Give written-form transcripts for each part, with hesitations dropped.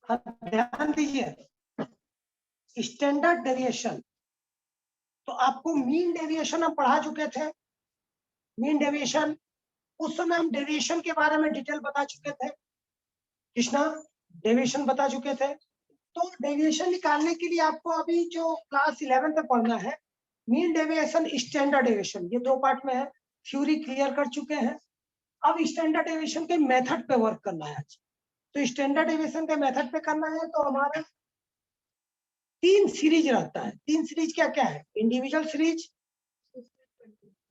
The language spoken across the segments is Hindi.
ध्यान दीजिए, स्टैंडर्ड डेविएशन, तो आपको मीन डेविएशन हम पढ़ा चुके थे। मीन डेविएशन, उस समय हम डेविएशन के बारे में डिटेल बता चुके थे। कृष्णा, डेविएशन बता चुके थे। तो डेविएशन निकालने के लिए आपको अभी जो क्लास 11 में पढ़ना है, मीन डेविएशन, स्टैंडर्ड डेविएशन, ये दो पार्ट में है। थ्योरी क्लियर कर चुके हैं, अब स्टैंडर्ड डेविएशन के मेथड पे वर्क करना है। तो स्टैंडर्ड डेविएशन के मेथड पे करना है तो हमारा 3 सीरीज रहता है। 3 सीरीज क्या क्या है? Individual series,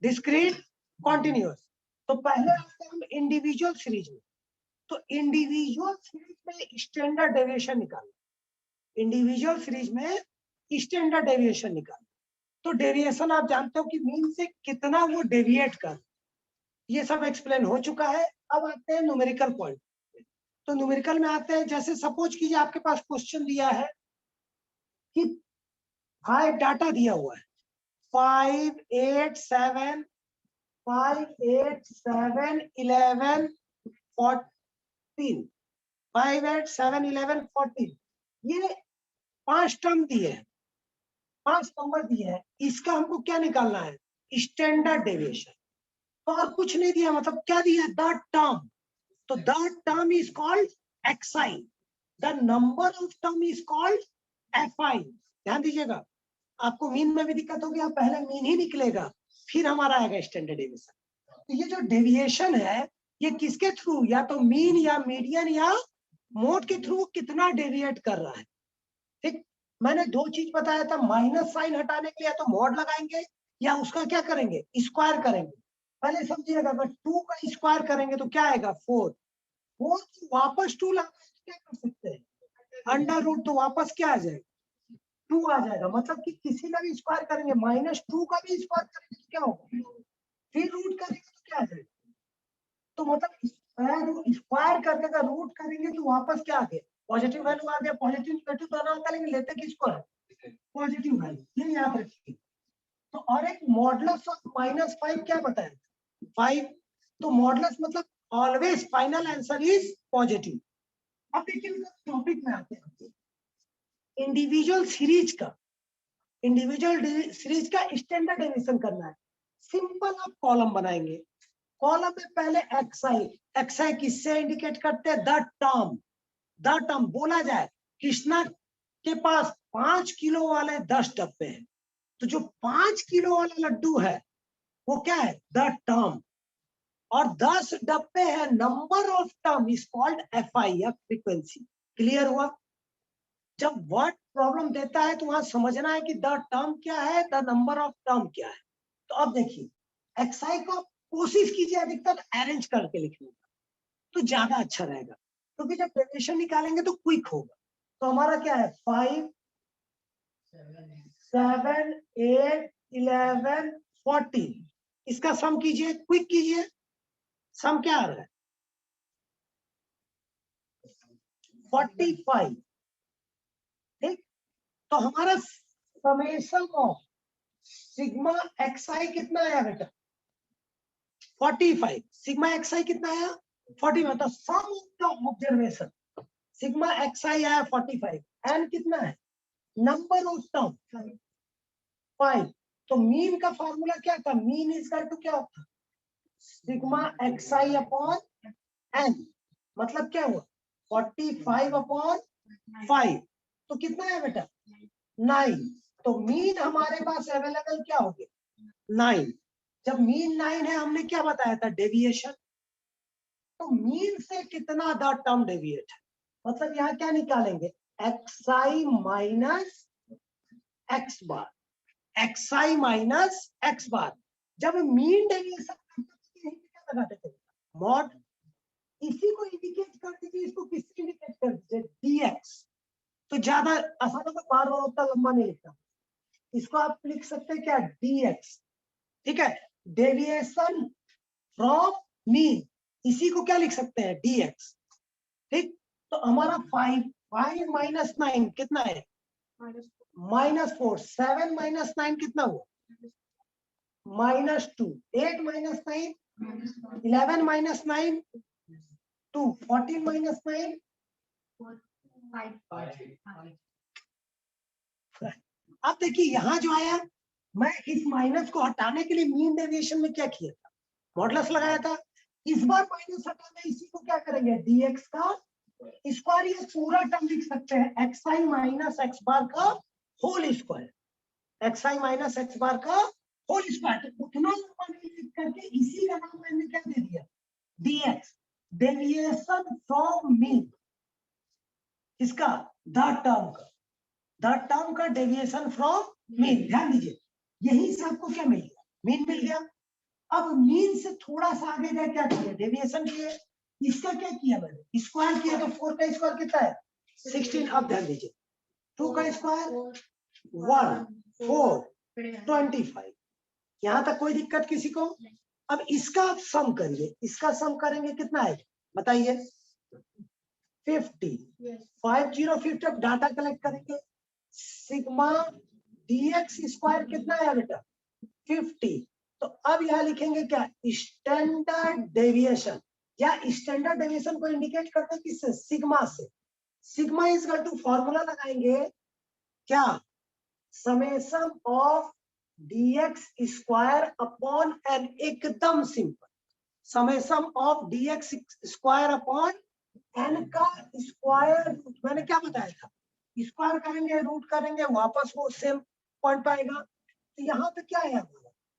discrete, continuous. तो पहले आते हैं हम इंडिविजुअल सीरीज में। तो इंडिविजुअल सीरीज में स्टैंडर्ड डेविएशन निकालना, इंडिविजुअल सीरीज में स्टैंडर्ड डेविएशन निकालना। तो डेविएशन आप जानते हो कि मीन से कितना वो डेविएट कर, ये सब एक्सप्लेन हो चुका है। अब आते हैं न्यूमेरिकल पॉइंट। तो न्यूमेरिकल में आते हैं, जैसे सपोज कीजिए आपके पास क्वेश्चन दिया है कि 5 डाटा दिया हुआ है, 5, 8, 7, 5, 8, 7, 11, 14, 5, 8, 7, 11, 14, ये 5 टर्म दिए हैं, 5 नंबर दिए हैं। इसका हमको क्या निकालना है? Standard deviation. तो और कुछ नहीं दिया, मतलब क्या दिया? The term. तो the term is called xi, the number of term is called fi। ध्यान दीजिएगा, आपको मीन में भी दिक्कत होगी, आप पहले मीन ही निकलेगा, फिर हमारा आएगा स्टैंडर्ड डेविएशन। तो ये जो डेविएशन है, ये किसके थ्रू, या तो मीन या मीडियन या मोड के थ्रू कितना डेविएट कर रहा है। ठीक, मैंने 2 चीज बताया था, माइनस साइन हटाने के लिए या तो मॉड लगाएंगे या उसका क्या करेंगे? स्क्वायर करेंगे। पहले समझिएगा, अगर 2 का स्क्वायर करेंगे तो क्या आएगा? 4। 4 वापस 2 लाना है तो क्या कर सकते हैं? अंडर रूट, तो वापस क्या आ जाएगा? 2 आ जाएगा। मतलब कि किसी का भी स्क्वायर करेंगे, -2 का भी स्क्वायर करेंगे तो क्या होगा? फिर रूट करेंगे तो क्या आ जाएगा? तो मतलब स्क्वायर करने का रूट करेंगे तो वापस क्या आ गया? पॉजिटिव वैल्यू आ गया। पॉजिटिव नेगेटिव दोनों निकालेंगे, लेते किसको है? पॉजिटिव वैल्यू, ये याद रखिए। तो और एक मॉडुलस ऑफ -5 क्या बताया? 5। तो मॉडुलस मतलब always final answer is positive. अब देखिए टॉपिक में आते हैं, इंडिविजुअल सीरीज का, इंडिविजुअल सीरीज का स्टैंडर्ड डेविएशन करना है। सिंपल आप कॉलम बनाएंगे, कॉलम में पहले xi किससे इंडिकेट करते हैं? The term. द टर्म बोला जाए, कृष्णा के पास 5 किलो वाले 10 डब्बे हैं, तो जो 5 किलो वाला लड्डू है वो क्या है? The term. और 10 डब्बे है, number of term is called fi या फ्रीक्वेंसी। क्लियर हुआ? जब वर्ड प्रॉब्लम देता है तो वहां समझना है कि द टर्म क्या है, द नंबर ऑफ टर्म क्या है। तो अब देखिए xi को कोशिश कीजिए अधिकतर अरेंज करके लिखने का, तो ज्यादा अच्छा रहेगा, क्योंकि जब डेविएशन निकालेंगे तो क्विक होगा। तो हमारा क्या है? 5, 7, 8, 11, 14। इसका सम कीजिए, क्विक कीजिए। सम क्या आ रहा है? 45। ठीक, तो हमारा समेशन ऑफ सिग्मा xi कितना आया बेटा? 45। सिग्मा xi कितना आया? 40। मतलब सम ऑफ ऑब्जर्वेशन सिग्मा xi आया 45। एन कितना है? Number of term 5। तो मीन का फॉर्मूला क्या था? मीन इज इक्वल टू क्या होता? Sigma xi upon N. मतलब क्या हुआ? 45 अपॉन 5। तो कितना है बेटा? 9। तो मीन हमारे पास अवेलेबल क्या हो गया? 9। जब मीन 9 है, हमने क्या बताया था? डेविएशन। तो मीन से कितना द टर्म डेविएट है, मतलब यहाँ क्या निकालेंगे? xi माइनस एक्स बार, xi माइनस एक्स बार। जब मीन डेविएशन क्या लगाते थे? मॉड। इसी को इंडिकेट कर दीजिए, इसको किससे इंडिकेट कर दीजिए? dx। तो ज्यादा आसान होगा, बार बार उतना लंबा नहीं लिखता, इसको आप लिख सकते हैं क्या? dx। ठीक है, डेविएशन फ्रॉम मीन, इसी को क्या लिख सकते हैं? dx। ठीक, तो हमारा 5 माइनस 9 कितना है? -4। 7 माइनस 9 कितना हुआ? -2। 8 माइनस 9 11 माइनस 9 2। 14 माइनस 9 अब देखिए यहाँ जो आया, मैं इस माइनस को हटाने के लिए मीन डेविएशन में क्या किया था, मॉडुलस लगाया था। इस बार माइनस हटाना, इसी को क्या करेंगे, dx का स्क्वायर, ये पूरा टर्म लिख सकते हैं xi माइनस एक्स बार का whole square, xi minus X bar का होल स्क्वायर। उतना लंबा नहीं लिख करके इसी का नाम मैंने क्या दे दिया, dx, डेविएशन फ्रॉम मीन, इसका द टर्म का डेविएशन फ्रॉम मीन। ध्यान दीजिए, यही से आपको क्या मिल गया, मीन मिल गया। अब मीन से थोड़ा सा आगे गए, क्या किया, डेविएशन किए। इसका क्या किया मैंने, स्क्वायर किया, तो 4 का स्क्वायर कितना है, 16। अब ध्यान दीजिए, 2 का स्क्वायर 1 4 25। यहां तक कोई दिक्कत किसी को। अब इसका आप सम करिए, इसका सम करेंगे कितना है बताइए, 50 50 अब डाटा कलेक्ट करेंगे। सिग्मा dx स्क्वायर कितना है बेटा, 50। तो अब यहां लिखेंगे क्या, स्टैंडर्ड डेविएशन, या स्टैंडर्ड डेविएशन को इंडिकेट करते हैं किससे, सिग्मा से। Sigma is equal to, formula लगाएंगे क्या, summation of dx square upon N, एकदम simple, summation of dx square upon N का स्क्वायर रूट। मैंने क्या बताया था, स्क्वायर करेंगे रूट करेंगे वापस वो सेम पॉइंट पाएगा। तो यहाँ पे क्या है,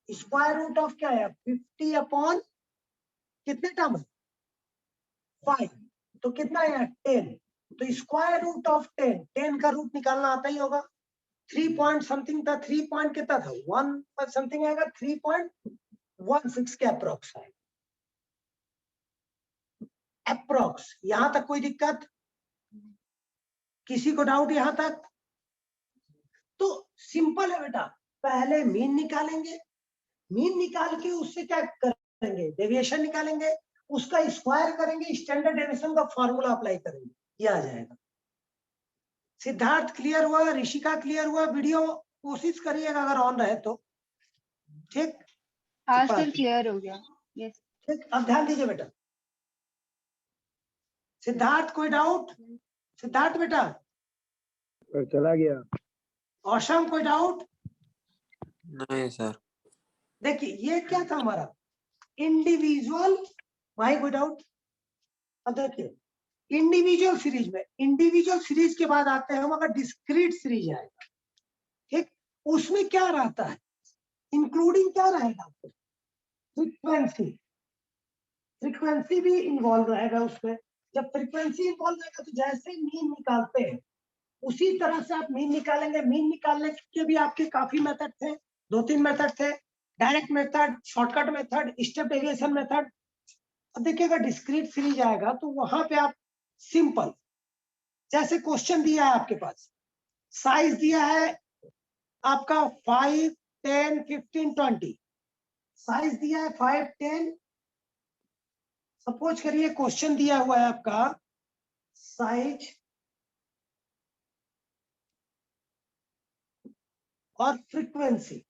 स्क्वायर रूट ऑफ क्या है, 50 अपॉन कितने टर्म है, 5, तो कितना है 10। तो स्क्वायर रूट ऑफ 10, 10 का रूट निकालना आता ही होगा। 3 पॉइंट समथिंग था, 3 पॉइंट कितना था, 1 समथिंग आएगा, 3.16 के अप्रोक्स आएगा, अप्रोक्स। यहां तक कोई दिक्कत, किसी को डाउट यहां तक। तो सिंपल है बेटा, पहले मीन निकालेंगे, मीन निकाल के उससे क्या करेंगे, डेविएशन निकालेंगे, उसका स्क्वायर करेंगे, स्टैंडर्ड डेविएशन का फॉर्मूला अप्लाई करेंगे, ये आ जाएगा। सिद्धार्थ क्लियर हुआ, ऋषिका क्लियर हुआ, वीडियो कोशिश करिएगा अगर ऑन रहे तो, ठीक। हाँ सर, क्लियर हो गया, यस। ठीक, अब ध्यान दीजिए बेटा, सिद्धार्थ कोई डाउट, सिद्धार्थ बेटा चला गया, औसम कोई डाउट, नहीं सर। देखिए ये क्या था हमारा इंडिविजुअल, भाई कोई डाउट। अब देखिए इंडिविजुअल सीरीज में, इंडिविजुअल सीरीज के बाद आते हैं हम अगर डिस्क्रीट सीरीज आएगा, ठीक, उसमें क्या रहता है, इंक्लूडिंग क्या रहेगा आपको, फ्रीक्वेंसी, फ्रीक्वेंसी भी इन्वॉल्व रहेगा उसमें। जब फ्रीक्वेंसी इन्वॉल्व रहेगा तो जैसे मीन निकालते हैं उसी तरह से आप मीन निकालेंगे। मीन निकालने के भी आपके काफी मेथड थे, 2-3 मेथड थे, direct method, shortcut method, step deviation method. अब देखिएगा डिस्क्रीट सीरीज आएगा तो वहां पे आप सिंपल, जैसे क्वेश्चन दिया है आपके पास, साइज दिया है आपका 5 10 15 20, साइज दिया है 5 10, सपोज करिए क्वेश्चन दिया हुआ है आपका साइज और फ्रीक्वेंसी,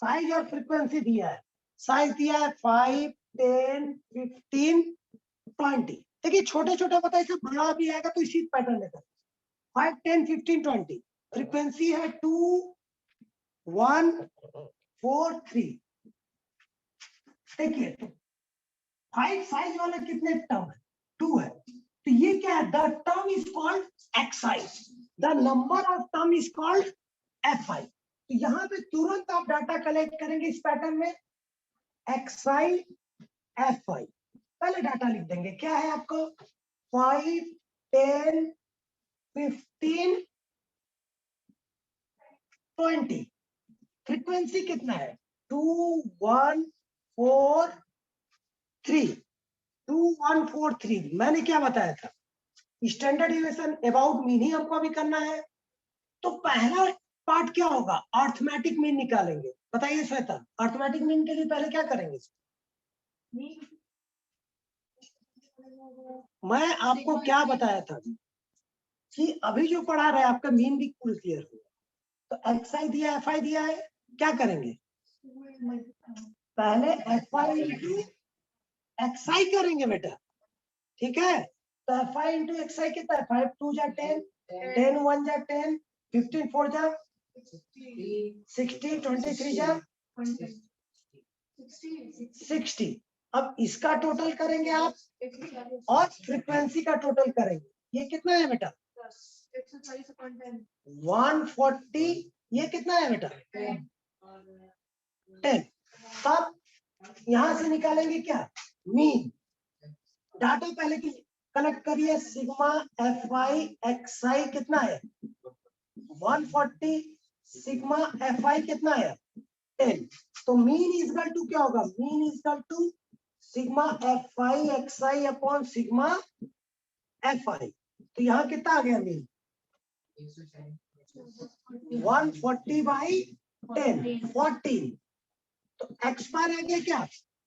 साइज और फ्रीक्वेंसी दिया है, साइज दिया है 5 10 15 20। देखिए छोटे छोटे बताइए, सब बड़ा भी आएगा तो इसी पैटर्न में 5 10 15 20, फ्रीक्वेंसी है 2 1 4 3। देखिए 5 साइज वाला कितने टर्म है, 2 है, तो ये क्या है, the term is called xi, the number of term is called fi। तो यहाँ पे तुरंत आप डाटा कलेक्ट करेंगे इस पैटर्न में, xi fi, पहले डाटा लिख देंगे, क्या है आपको 5 10 15 20, फ्रीक्वेंसी कितना है 2 1 4 3, 2 1 4 3। मैंने क्या बताया था, standard deviation about mean he हमको अभी करना है। तो पहला पार्ट क्या होगा, अर्थमेटिक मीन निकालेंगे। बताइए श्वेता, अर्थमेटिक मीन के लिए पहले क्या करेंगे, मैं आपको क्या बताया था कि अभी जो पढ़ा रहे आपका मीन भी पूरी क्लियर होगा। तो xi दिया fi दिया है, क्या करेंगे, पहले fi into xi करेंगे बेटा, ठीक है। तो एफ आई इंटू एक्स आई कितना है 5 2 जा 10 10 1 जा 10 15 4 जा 60 23 जा 60। अब इसका टोटल करेंगे आप और फ्रीक्वेंसी का टोटल करेंगे, ये कितना है बेटा 140, ये कितना है बेटा 10। तब यहां से निकालेंगे क्या मीन। डाटा पहले की कलेक्ट करिए, सिग्मा एफ आई एक्स आई कितना है 140, सिग्मा एफ आई कितना है 10। तो मीन इजकल टू क्या होगा, mean equal to sigma F I X I upon sigma F I. तो यहाँ कितना आ गया मीन 140 बाई 10 14। तो एक्स बार आ गया क्या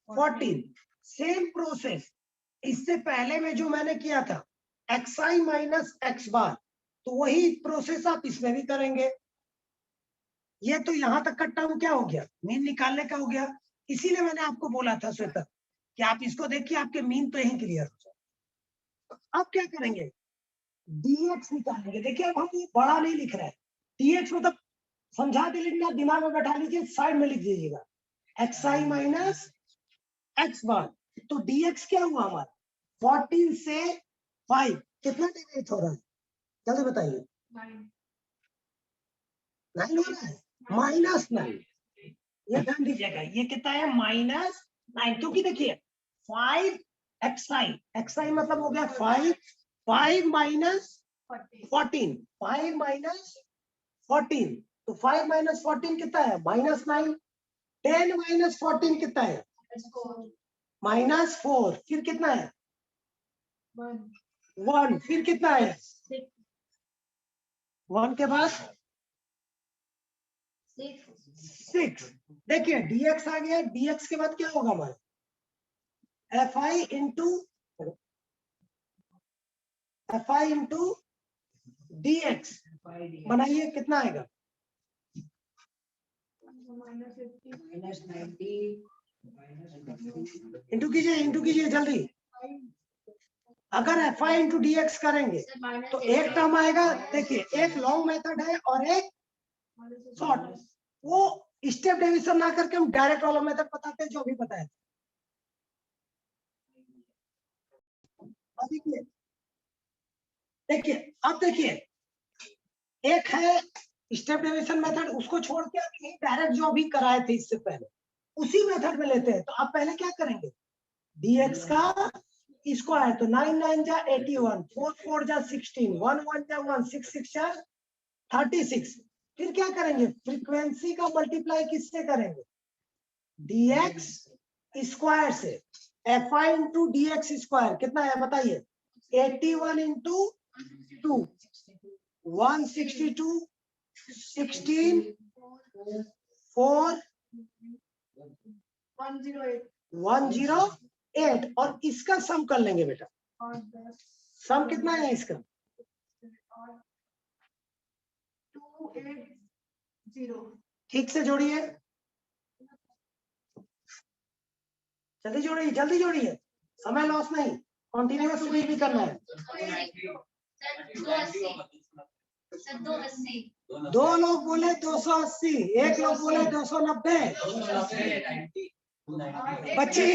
14। सेम प्रोसेस इससे पहले में जो मैंने किया था एक्स आई माइनस एक्स बार, तो वही प्रोसेस आप इसमें भी करेंगे। ये तो यहां तक का टर्म क्या हो गया मीन निकालने का हो गया। इसीलिए मैंने आपको बोला था श्वेता कि आप इसको देखिए, आपके मीन तो यही क्लियर हो जाए। अब क्या करेंगे dx निकालेंगे। देखिए अब हम ये बड़ा नहीं लिख रहे हैं, dx मतलब समझा के लिखना, दिमाग में बैठा लीजिए, साइड में लिख दीजिएगा एक्स आई माइनस एक्स बार। तो dx क्या हुआ हमारा 14 से 5 कितना डेविएट हो रहा है जल्दी बताइए 9 हो रहा है -9। ये ध्यान दीजिएगा, ये कितना है -9, क्योंकि देखिए 5 एक्स आई मतलब हो गया 5 माइनस 14, 5 माइनस 14, तो 5 माइनस 14 कितना है -9। 10 माइनस 14 कितना है -4, फिर कितना है 1, फिर कितना है 1 के बाद 6। देखिए dx आ गया, dx के बाद क्या होगा हमारा एफ आई इंटू dx बनाइए, कितना आएगा इंटू कीजिए जल्दी। अगर F I into D x करेंगे तो एक टर्म आएगा। देखिए एक लॉन्ग मेथड है और एक शॉर्ट, वो स्टेप डिवीजन ना करके हम डायरेक्ट वाला मेथड बताते हैं जो भी बताया था। देखिए अब देखिए एक है स्टेप डिवीजन मेथड, उसको छोड़ के हम डायरेक्ट जो अभी कराए थे इससे पहले उसी मेथड में लेते हैं। तो आप पहले क्या करेंगे dx का स्क्वायर, तो 9 9 जा 81, 4 4 जा 16, 1 1 जा 1, 6 6 जा 36। फिर क्या करेंगे फ्रीक्वेंसी का मल्टीप्लाई किससे करेंगे dx स्क्वायर से। F I into D X square कितना है बताइए 81 इंटू 2 162, 16 4 108 और इसका सम कर लेंगे बेटा। सम कितना है इसका 280। ठीक से जोड़िए, जल्दी जोड़िए, समय लॉस नहीं, कंटिन्यूअस रीड भी करना है। 2 लोग बोले 280, एक लोग बोले 290। बच्चे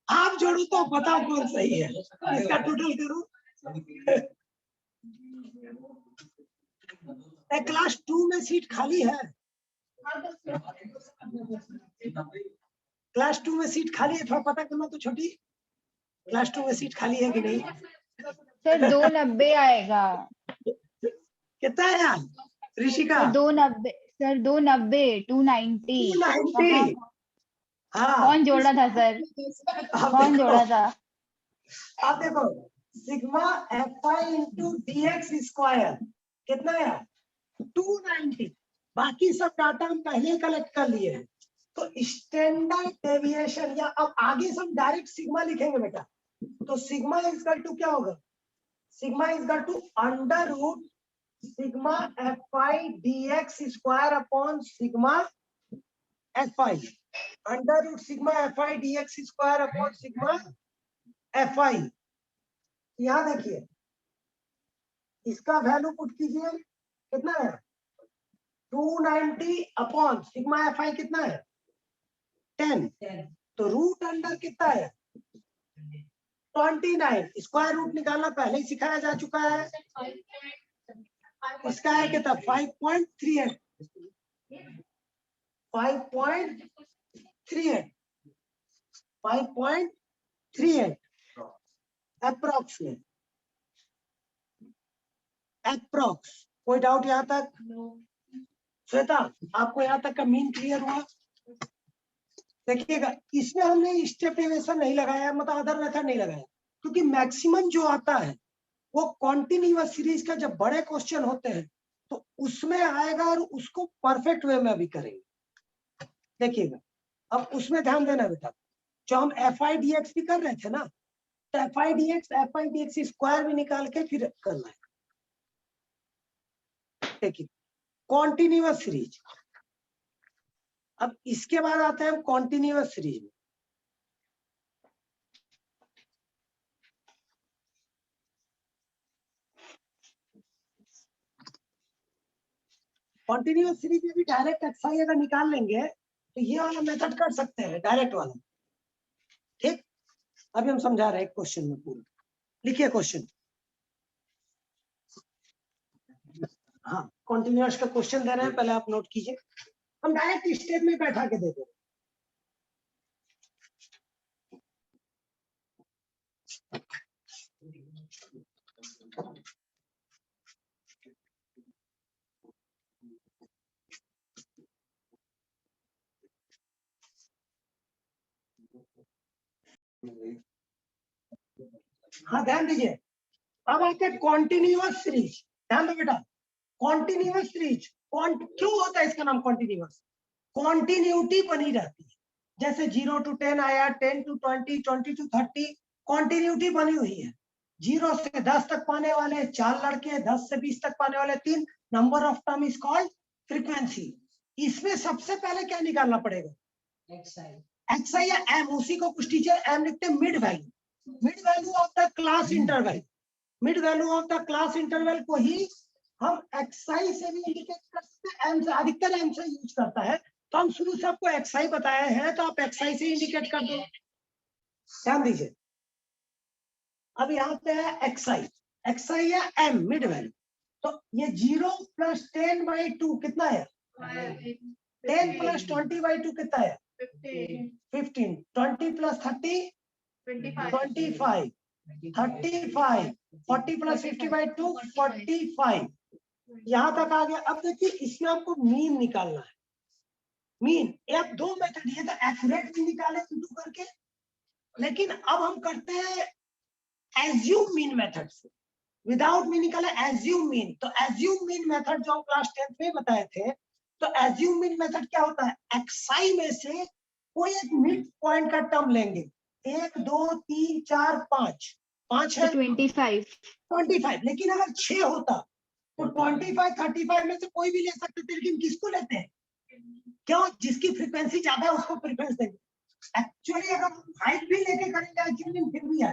आप जोड़ो तो बताओ कौन सही है, इसका टोटल करो। क्लास 2 में सीट खाली है, क्लास 2 में सीट खाली है, थोड़ा पता करना तो छोटी, क्लास 2 में सीट खाली है कि नहीं। सर 290 आएगा। कितना है यार ऋषिका 290 सर 290 290। हाँ कौन जोड़ा था सर, कौन जोड़ा था। आप देखो sigma F I into D X square कितना है 290। बाकी सब डाटा हम पहले ही कलेक्ट कर लिए हैं। तो स्टैंडर्ड डेविएशन या अब आगे से हम डायरेक्ट सिग्मा लिखेंगे बेटा। तो सिग्मा इज इक्वल टू क्या होगा, sigma is equal to under root sigma F I D X square upon sigma F I, under root sigma F I D X square upon sigma F I. यहाँ देखिए इसका वैल्यू पुट कीजिए, कितना है 290 अपॉन सिग्मा FI कितना है 10, तो रूट अंडर कितना है 29, स्क्वायर रूट निकालना पहले ही सिखाया जा चुका है। इसका है कितना 5.38, 5.38 अप्रोक्स में, अप्रोक्स। कोई डाउट यहाँ तक? श्वेता आपको यहाँ तक का मीन क्लियर हुआ? देखिएगा इसमें हमने स्टेप डेविएशन नहीं लगाया, मतलब अदर मेथड नहीं लगाया, क्योंकि मैक्सिमम जो आता है वो कॉन्टिन्यूअस सीरीज का जब बड़े क्वेश्चन होते हैं तो उसमें आएगा और उसको परफेक्ट वे में भी करेंगे। देखिएगा अब उसमें ध्यान देना बेटा, जो हम FIDX भी कर रहे थे ना, तो FIDX स्क्वायर भी निकाल के फिर करना है। देखिए कॉन्टिन्यूअस सीरीज, अब इसके बाद आते हैं हम कॉन्टिन्यूअस सीरीज में। कॉन्टिन्यूअस सीरीज में भी डायरेक्ट एक्सआई अगर निकाल लेंगे तो ये वाला मेथड कर सकते हैं, डायरेक्ट वाला। ठीक, अभी हम समझा रहे हैं क्वेश्चन में पूरा। लिखिए क्वेश्चन। हाँ कॉन्टिन्यूअस का क्वेश्चन दे रहे हैं, पहले आप नोट कीजिए, हम डायरेक्ट स्टेप में बैठा के दे दो। हाँ ध्यान दीजिए, अब आते हैं कॉन्टिन्यूअस सीरीज। ध्यान दो बेटा, कॉन्टिन्यूअस सीरीज क्यों होता है इसका नाम कॉन्टिन्यूअस? कॉन्टिन्यूटी बनी रहती है, जैसे 0 to 10 आया, 10 to 20, 20 to 30, कॉन्टिन्यूटी बनी हुई है। 0 से 10 तक पाने वाले 4 लड़के, 10 से 20 तक पाने वाले 3, number of term is called frequency. इसमें सबसे पहले क्या निकालना पड़ेगा? एक्सआई या एम, उसी को कुछ टीचर एम लिखते हैं, mid value, mid value of the class interval. Mid value of the class interval को ही हम एक्सआई से भी इंडिकेट कर सकते हैं, एम से, अधिकतर एम से यूज करता है, तो हम शुरू से आपको एक्सआई बताए हैं, तो आप एक्सआई से इंडिकेट कर दो। ध्यान दीजिए, अब यहाँ पे है एक्सआई, एक्सआई या एम मिड वैल्यू, तो ये 0 + 10/2 कितना है 10 + 20/2 कितना है 15, 20 + 30 25, 35, 40 + 50/2 45, यहां तक आ गया। अब देखिए इसमें आपको मीन निकालना है। मीन, एक दो मेथड, ये तो एक्यूरेट भी निकाले इंटू करके, लेकिन अब हम करते हैं एज्यूम मीन मेथड से, विदाउट मीन निकाले एज्यूम मीन। तो एज्यूम मीन मेथड जो हम क्लास 10th में बताए थे, तो एज्यूम मीन मेथड क्या होता है, एक्सआई में से कोई एक मिड पॉइंट का टर्म लेंगे, 1 2 3 4 5, 5 है 25, लेकिन अगर 6 होता तो 25 35 में से कोई भी ले सकते थे, लेकिन किसको लेते हैं? क्यों? जिसकी फ्रीक्वेंसी ज्यादा है उसको प्रेफरेंस देंगे। एक्चुअली अगर 5 भी लेके करेंगे एज्यूम फिर भी है,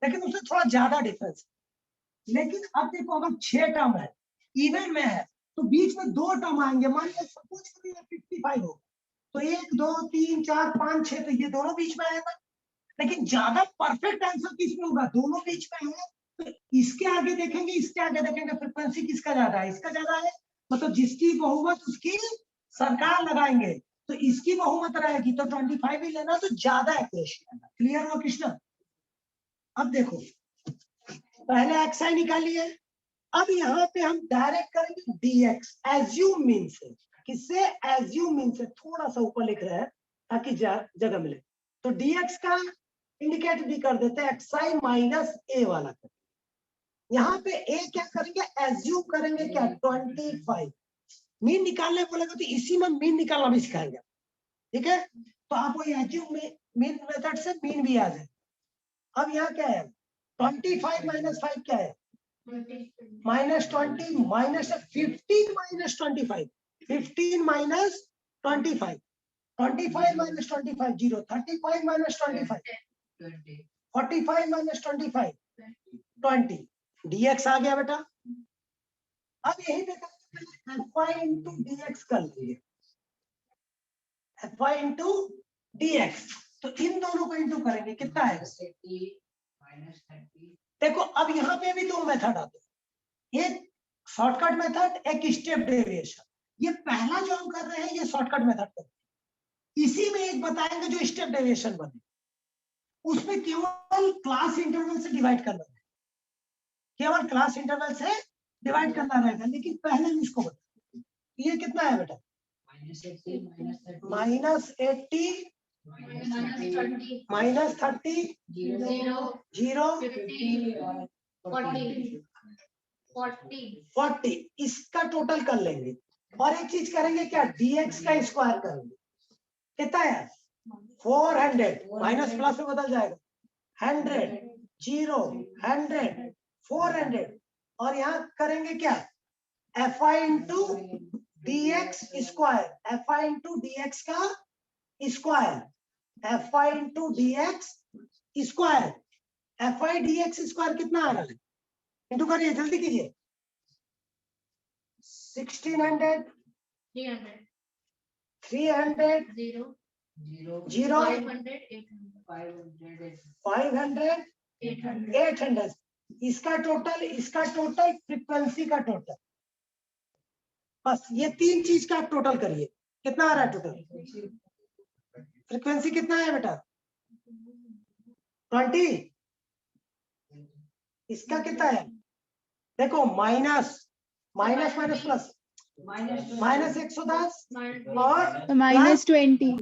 लेकिन उससे थोड़ा ज्यादा डिफरेंस। लेकिन अब देखो अगर 6 टर्म है, इवन में है, तो बीच में 2 टर्म आएंगे, मान लो सपोज करिए 55 हो, तो 1 2 3 4 5 6, तो ये दोनों बीच में आएगा। लेकिन ज्यादा परफेक्ट आंसर किसमें होगा? दोनों बीच में है, तो इसके आगे देखेंगे, इसके आगे देखेंगे, फ्रीक्वेंसी किसका ज्यादा है? इसका ज्यादा है, मतलब जिसकी बहुमत उसकी सरकार लगाएंगे, तो इसकी बहुमत रहेगी, तो 25 ही लेना, तो ज्यादा एक्यूरेसी। क्लियर हुआ कृष्णा? अब देखो पहले एक्सआई निकालिए, अब यहाँ पे हम डायरेक्ट करेंगे डीएक्स एज्यूम मीन से। किससे? एज्यूम मीन से। थोड़ा सा ऊपर लिख रहे हैं ताकि जगह मिले, तो डीएक्स का इंडिकेट भी कर देते हैं, एक्सआई - ए वाला कर। यहाँ पे ए क्या करेंगे? एज्यूम करेंगे क्या 25। मीन निकालने बोलेगा तो इसी में मीन निकालना भी सिखाएंगे, ठीक है? तो आप वो एज्यूम मीन मेथड से मीन भी आ जाए। अब यहाँ क्या है 25 - 5 क्या है -20, माइनस 15 - 25, 15 - 25, 25 - 25 0, 35 - 25, 45 - 25, 20 dx आ गया बेटा। अब यही देखा fy इंटू dx कर लीजिए, fy इंटू dx, तो इन दोनों को इंटू करेंगे कितना है? देखो अब यहाँ पे भी दो मेथड आते हैं, एक शॉर्टकट मेथड, एक स्टेप डेविएशन। ये पहला जो हम कर रहे हैं ये शॉर्टकट मेथड कर रहे हैं, इसी में एक बताएंगे जो स्टेप डेविएशन बने, उसमें केवल क्लास इंटरवल से डिवाइड करना है, केवल क्लास इंटरवल से डिवाइड करना रहेगा। लेकिन पहले हम इसको बताएं, ये कितना है बेटा? -80 -30 0 40, इसका टोटल कर लेंगे। और एक चीज करेंगे क्या, dx का स्क्वायर करेंगे, कितना है? 400, माइनस प्लस में बदल जाएगा, 100 0 100 400, और यहाँ करेंगे क्या, fi into dx square, fi into dx का square, fi into dx square, fi dx square कितना आ रहा है? इंटू करिए, जल्दी कीजिए। 1600 300 0 500 800, इसका टोटल फ्रीक्वेंसी का टोटल, बस ये तीन चीज का आप टोटल करिए, कितना आ रहा है टोटल? फ्रीक्वेंसी कितना है बेटा? 20, इसका कितना है? देखो माइनस प्लस, माइनस 110 और -20,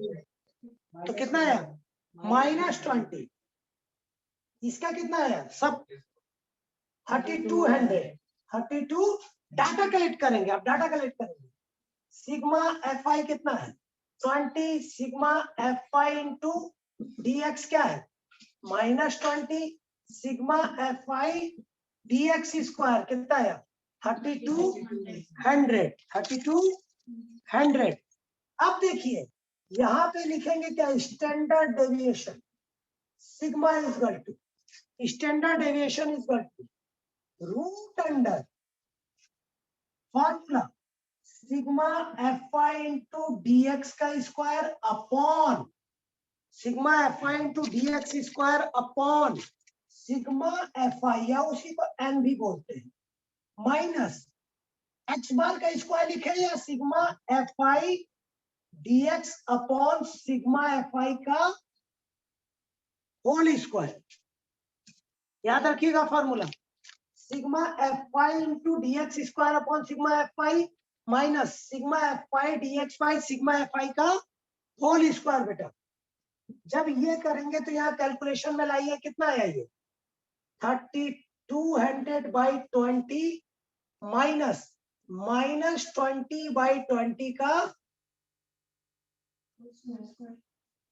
तो कितना है? -20, इसका कितना है? सब 3200 डाटा कलेक्ट करेंगे, अब डाटा कलेक्ट करेंगे। सिग्मा fi कितना है? 20 सिग्मा fi इंटू dx क्या है? -20 सिग्मा fi dx स्क्वायर कितना है? 3200। अब देखिए यहाँ पे लिखेंगे क्या, standard deviation sigma is equal to, standard deviation is equal to root under formula sigma fi into dx का square upon sigma fi into dx square upon sigma fi, या उसी को n भी बोलते हैं, माइनस x बार का स्क्वायर लिखे या sigma fi dx upon sigma fi का होल स्क्वायर। याद रखिएगा formula, sigma fi into dx square upon sigma fi minus sigma fi dx by sigma fi का होल स्क्वायर। बेटा जब ये करेंगे तो यहाँ कैलकुलेशन में लाइए, कितना आया ये? 3200 बाई 20 माइनस -20 बाई 20 का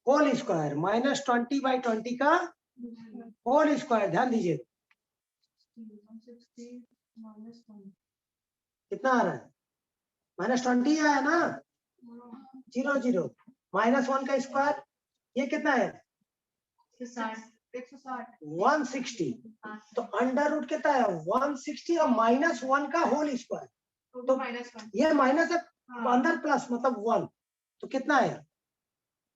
होल स्क्वायर, -20 बाई 20 का होल स्क्वायर। ध्यान दीजिए कितना आ रहा है? -20 आया ना, 0 0 -1 का स्क्वायर, ये कितना है? 160, तो अंडर रूट कितना है? 160 और -1 का होल स्क्वायर, तो ये माइनस है अंदर प्लस मतलब 1, तो कितना है?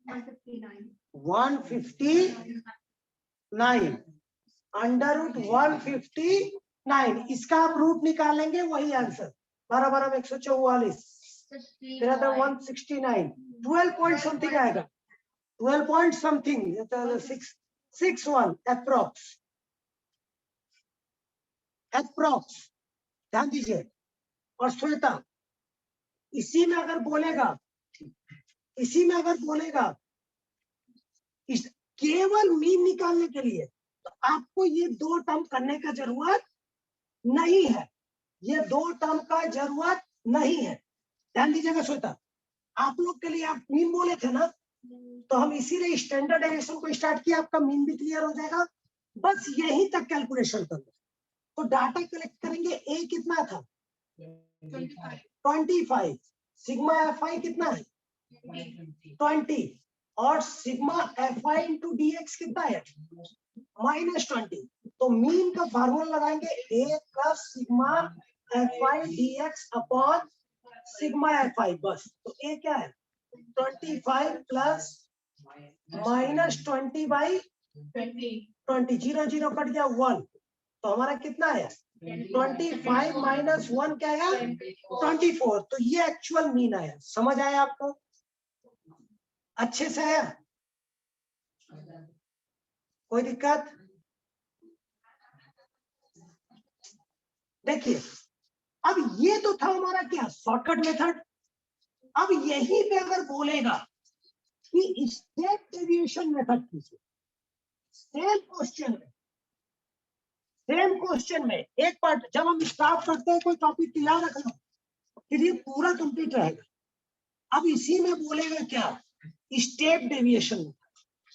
159 अंडर रूट 159, इसका आप रूट निकालेंगे वही आंसर, 12 12 में 144, 169, 12 पॉइंट समथिंग आएगा, 12 पॉइंट समथिंग 61 अप्रोक्स। ध्यान दीजिए। और श्वेता इसी में अगर बोलेगा केवल मीन निकालने के लिए, तो आपको ये दो टर्म करने का जरूरत नहीं है, ये दो टर्म का जरूरत नहीं है। ध्यान दीजिएगा श्वेता, आप लोग के लिए आप मीन बोले थे ना, तो हम इसीलिए स्टैंडर्ड डेविएशन को स्टार्ट किया, आपका मीन भी क्लियर हो जाएगा, बस यहीं तक कैलकुलेशन करना। तो डाटा कलेक्ट करेंगे, ए कितना था? 25, सिग्मा fi कितना है? 20, और सिग्मा fi इंटू dx कितना है? -20, तो मीन का फार्मूला लगाएंगे a plus sigma fi dx upon sigma fi, बस। तो a क्या है 25 प्लस -20 बाई 20, 0 0 कट गया 1, तो हमारा कितना है 25 माइनस 1 क्या है 24, तो ये एक्चुअल मीन आया। समझ आया आपको अच्छे से आया, कोई दिक्कत? देखिए अब ये तो था हमारा क्या शॉर्टकट मेथड। अब यहीं पे अगर बोलेगा कि स्टेप डेविएशन मेथड कीजिए, सेम क्वेश्चन में एक पार्ट जब हम स्टार्ट करते हैं कोई टॉपिक तो याद रखना, फिर ये पूरा कंप्लीट रहेगा। अब इसी में बोलेगा क्या स्टेप डेविएशन,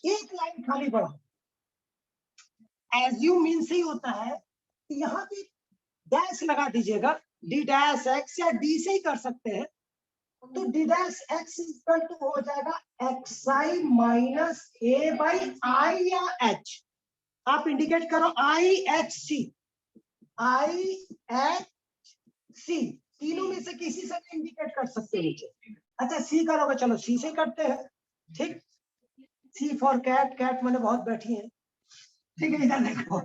एक लाइन खाली पढ़ो। एज्यूम मीन से ही होता है कि यहाँ पे डैश लगा दीजिएगा, डी डैश एक्स या डी से ही कर सकते हैं, तो D dash X equal to हो जाएगा X I minus A by I या एच, आप इंडिकेट करो I H C, I H C, तीनों में से किसी से भी इंडिकेट कर सकते हैं नीचे। अच्छा सी करोगे, चलो सी से करते हैं, ठीक। सी फॉर कैट, कैट मैंने बहुत बैठी है, ठीक है। इधर देखो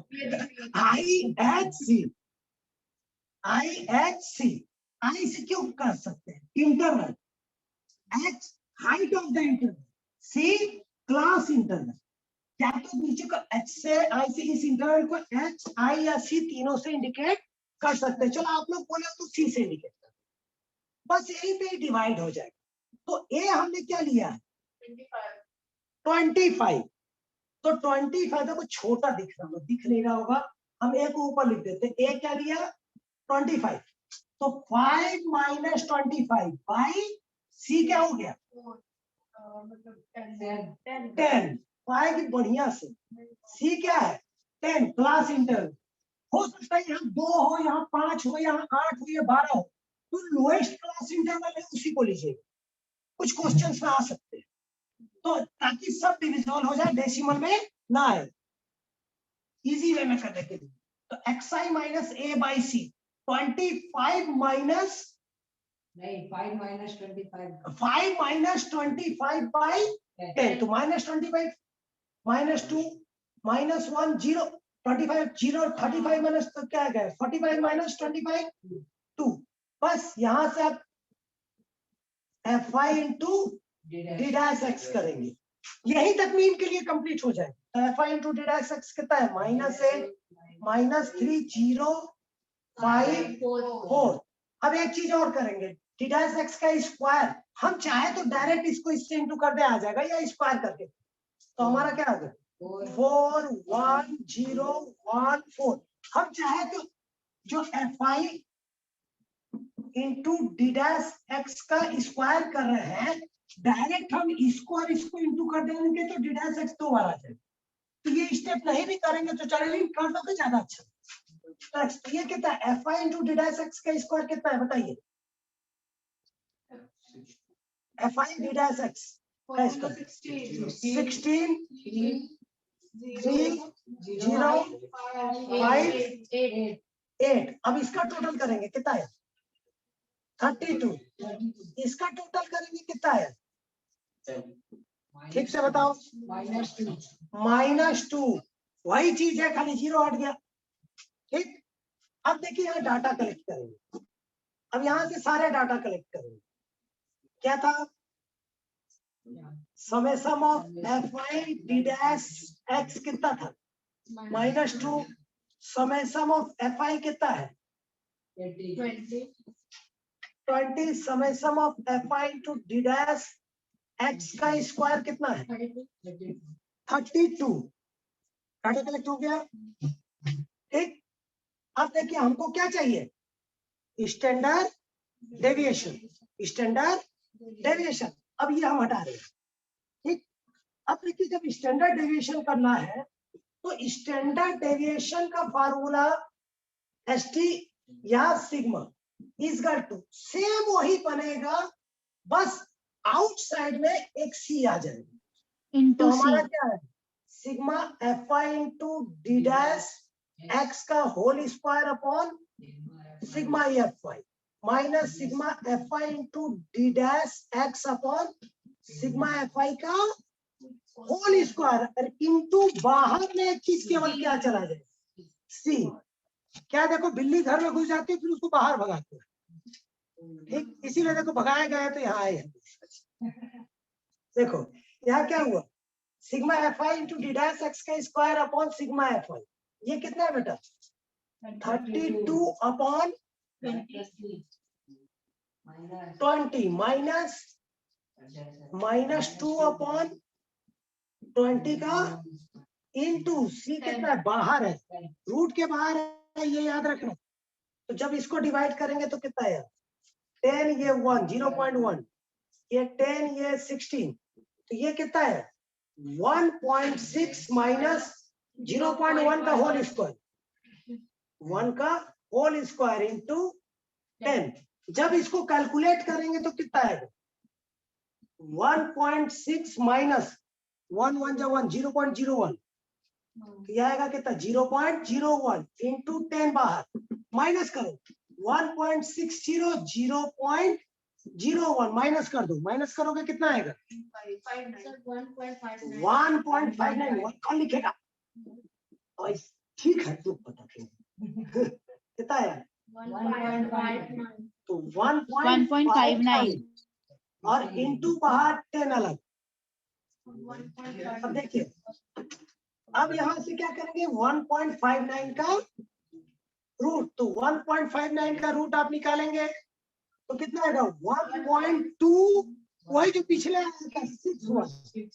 I H C, I H C, आई से क्यों कर सकते हैं interval, H height of the interval, C class interval, क्या तो नीचे को एच से आई से इस इंटरवल को एच आई या सी तीनों से इंडिकेट कर सकते हैं। चलो आप लोग बोले तो सी से इंडिकेट कर, बस यही पे डिवाइड हो जाएगा। तो ए हमने क्या लिया है 25, तो 25 देखो छोटा दिख नहीं रहा होगा, हम ए को ऊपर लिख देते, ए क्या लिया 25, तो 5 माइनस 25 बाई सी क्या हो गया 10, पाएगी बढ़िया से, सी क्या है 10 क्लास इंटरवल, हो सकता है यहाँ 2 हो, यहाँ 5 हो, यहाँ 8 हो, या 12 हो, तो लोएस्ट क्लास इंटरवल है उसी को लीजिए, कुछ क्वेश्चंस में आ सकते हैं, तो ताकि सब डिविजिबल हो जाए, डेसिमल में ना आए, इजी वे में करने के लिए। तो X I minus A by C, 25 minus 5 minus 25. 5 minus 25 by 10, तो माइनस 25 माइनस 2 माइनस 1 0, 25 0 35 माइनस तो क्या है 45 माइनस 25 2, बस यहां से आप F I into D dash x करेंगे, यही तक मीन के लिए कंप्लीट हो जाए। तो F I into D dash X कितना है माइनस 8 माइनस 3 0 5 4। अब एक चीज और करेंगे, डी डैश एक्स का स्क्वायर, हम चाहे तो डायरेक्ट इसको इससे इंटू कर दे आ जाएगा, या स्क्वायर करके, तो हमारा क्या आ गया 4 1 0 1 4। हम चाहे तो जो F I into D dash X का स्क्वायर कर रहे हैं, डायरेक्ट हम इसको और इसको इंटू कर देंगे तो डी डैश एक्स 2 बार आ जाएगा। तो ये स्टेप नहीं भी करेंगे तो चलेगा, कर दोगे ज्यादा अच्छा। तो ये कितना है F I into D dash X का स्क्वायर कितना है बताइए, F I D dash X का स्क्वायर 16 3 0 5 8। अब इसका टोटल करेंगे कितना है 32, इसका टोटल करेंगे कितना है ठीक से बताओ -2, वही चीज है खाली 0 हट गया, ठीक। अब देखिए यहाँ डाटा कलेक्ट करेंगे, अब यहाँ से सारे डाटा कलेक्ट करेंगे, क्या था summation of F I D dash X कितना था -2, समेसम ऑफ एफ आई कितना है 20, summation of F I into D dash X का स्क्वायर कितना है 32, डाटा कलेक्ट हो गया, ठीक। अब देखिए हमको क्या चाहिए स्टैंडर्ड डेविएशन, स्टैंडर्ड डेविएशन, अब ये हम हटा रहे हैं, ठीक। अब देखिए जब स्टैंडर्ड डेविएशन करना है तो स्टैंडर्ड डेविएशन का फार्मूला एस टी या sigma is equal to same वही बनेगा, बस आउटसाइड में एक सी आ जाएगा, इंटू तो हमारा सी, क्या है sigma F I into D dash X का whole square upon sigma F I minus sigma F I into D dash X upon sigma F I का होल स्क्वायर इंटू बाहर में एक चीज केवल क्या चला जाए सी। क्या देखो बिल्ली घर में घुस जाती है फिर उसको बाहर भगाते हैं, ठीक इसीलिए देखो भगाया गया है तो यहाँ आए हैं। देखो यहाँ क्या हुआ sigma F I into D dash X का square upon sigma F I, ये कितना है बेटा 32 अपॉन 20 माइनस 2 अपॉन 20 का इंटू सी कितना है बाहर है, रूट के बाहर है ये याद रखना। तो जब इसको डिवाइड करेंगे तो कितना है 10 ये 1 0.1 ये 10 ये 16 तो ये कितना है 1.6 माइनस 0.1 का होल स्क्वायर 1 का होल स्क्वायर इंटू 10। जब इसको कैलकुलेट करेंगे तो कितना आएगा 1.6 माइनस 1 1 जा 1 0.01 तो यह आएगा कितना 0.01 इंटू 10 बाहर माइनस करो 1.60 0.01 माइनस कर दो, माइनस करोगे कितना आएगा 1.59 कौन लिखेगा और ठीक है तो पता कितना है तो 1.59 और इंटू बाहर 10 अलग। अब देखिए अब यहां से क्या करेंगे 1.59 का रूट, तो 1.59 का रूट आप निकालेंगे तो कितना आएगा 1.2 वही जो पिछले आया था 61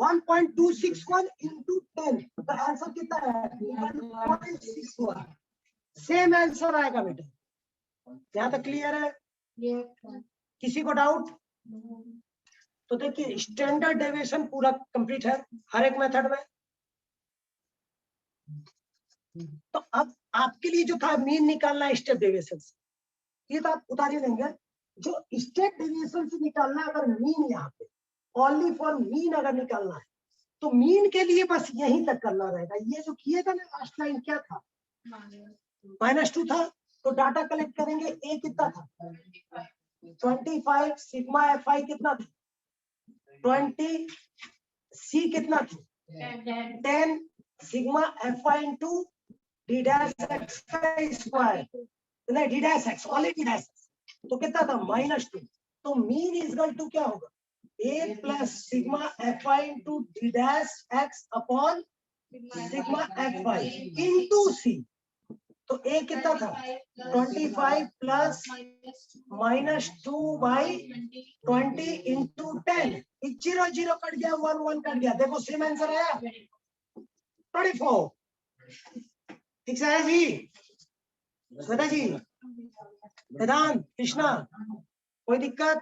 1.261 इंटू 10 तो आंसर कितना है 1.61 सेम आंसर आएगा बेटा। यहाँ तक क्लियर है किसी को डाउट? तो देखिए स्टैंडर्ड डेविएशन पूरा कंप्लीट है हर एक मेथड में। तो अब आपके लिए जो था मीन निकालना स्टेप डेविएशन से, ये तो आप उतार ही देंगे। जो स्टेप डेविएशन से निकालना अगर मीन यहाँ पे ओनली फॉर मीन अगर निकालना है तो मीन के लिए बस यहीं तक करना रहेगा। ये जो किए था ना लास्ट लाइन क्या था -2 था तो डाटा कलेक्ट करेंगे ए कितना था 25 सिग्मा एफ आई कितना था 20 सी कितना था 10 sigma F I into D dash X का स्क्वायर नहीं D dash x only D dash तो कितना था -2 तो मीन इज इक्वल टू क्या होगा A plus sigma F I into D dash X upon sigma F I into C. तो ए कितना था 25 प्लस -2 बाई 20 इंटू 10 0 0 कट गया 1 1 कट गया। देखो सेम आंसर आया 24। ठीक है जी श्वेता जी वेदांत कृष्णा कोई दिक्कत?